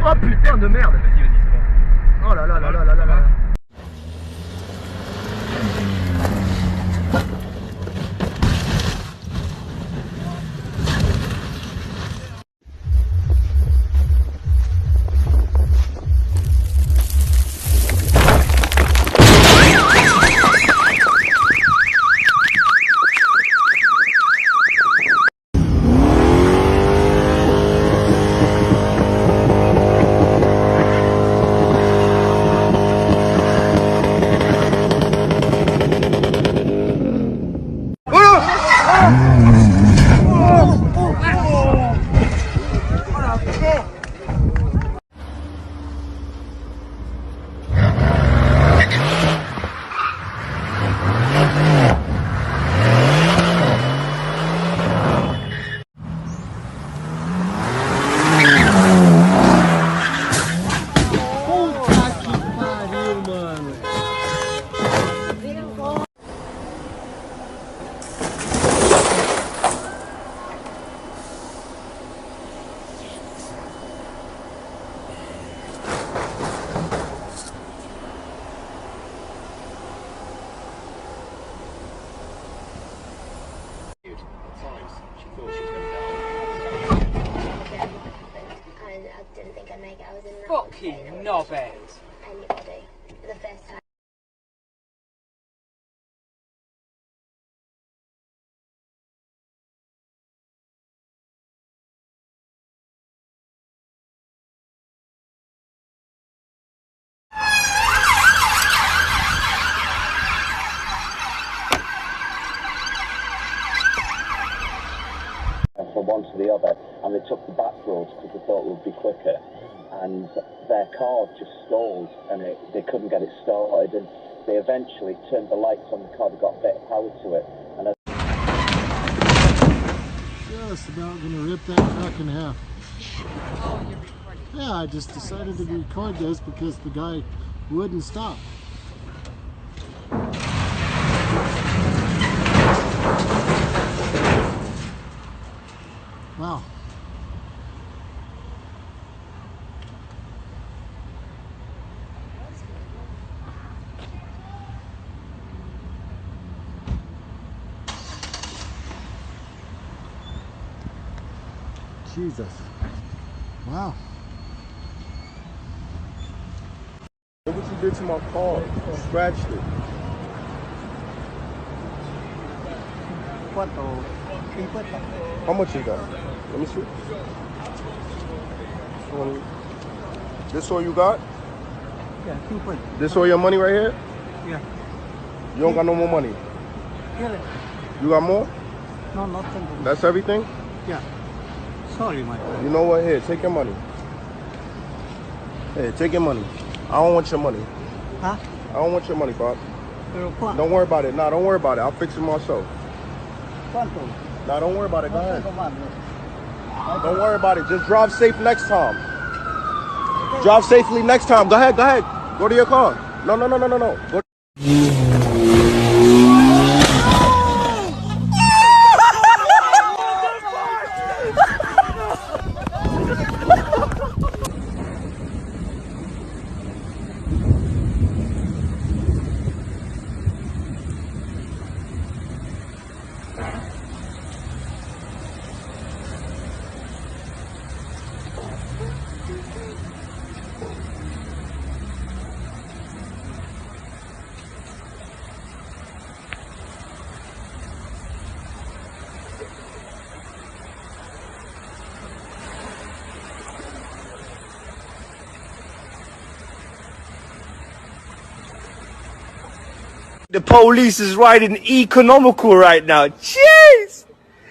Oh putain de merde. Vas-y, vas-y, c'est bon. Oh là là là là là là là. Fucking knobhead. Anybody for the first time. From one to the other, and they took the back roads because they thought it would be quicker, and their car just stalled and they couldn't get it started, and they eventually turned the lights on the car, they got a bit of power to it, and just about gonna rip that truck in half. Oh, you're recording. Yeah, I just decided to record this because the guy wouldn't stop. Wow. Jesus. Wow. Look what you did to my car. You scratched it. How much is that? Let me see. 20. This all you got? Yeah, 2 This all your money right here? Yeah. You don't got no more money? Really? You got more? No, nothing. That's everything? Yeah. Sorry, my friend. You know what? Here, take your money. Hey, take your money. I don't want your money. Huh? I don't want your money, Bob. Pero ¿cuánto? Don't worry about it. Nah, don't worry about it. I'll fix it myself. ¿Cuánto? Nah, don't worry about it. Go No ahead. tengo más. Don't worry about it. Just drive safe next time. Drive safely next time. Go ahead. Go ahead. Go to your car. No. Go. The police is riding economical right now. Jeez!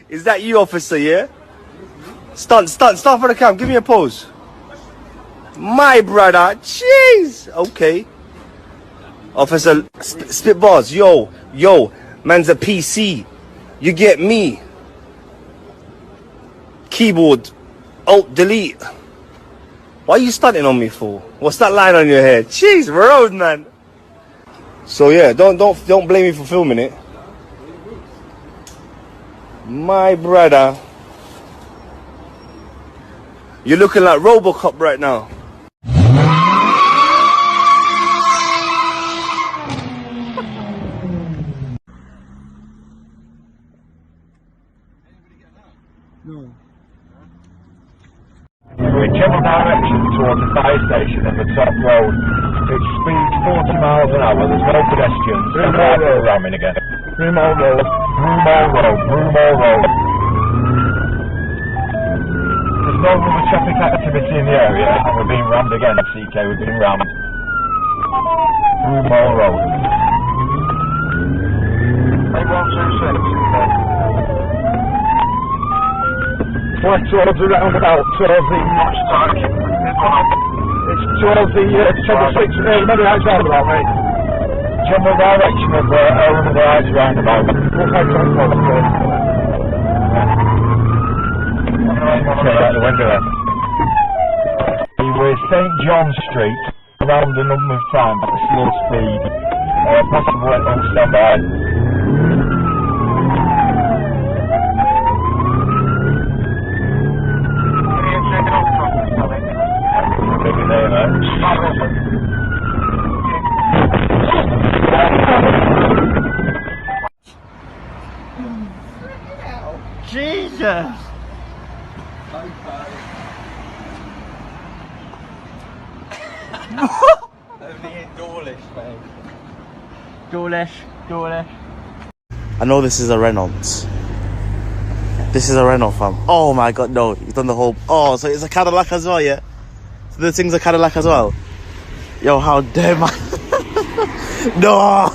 Is that you, officer, yeah? Stunt for the cam. Give me a pose. My brother. Jeez! Okay. Officer, spit bars. Yo, man's a PC. You get me. Keyboard. Alt, delete. What are you stunting on me for? What's that line on your head? Jeez, road, man. So yeah, don't blame me for filming it. My brother. You're looking like Robocop right now. in general direction towards the fire station and the top road. Its speed's 40 miles an hour, there's no pedestrians. Broomall Road. Ramming again. Broomall Road. Broomall Road. Broomall Road. There's no other traffic activity in the area, and we're being rammed again, CK, we're being rammed. Broomall Road. 8126. Right towards the roundabout, towards the... It's towards the 26, remember that roundabout, mate? General direction of the Heights roundabout. Out the window there. We're St John Street, around a number of times at a slow speed. Possibly on standby. Jesus! Dawlish. I know this is a Renault. This is a Renault, fam. Oh my god, no. You've done the whole... Oh, so it's a Cadillac as well, yeah? So the thing's a Cadillac as well? Yo, how dare man... No!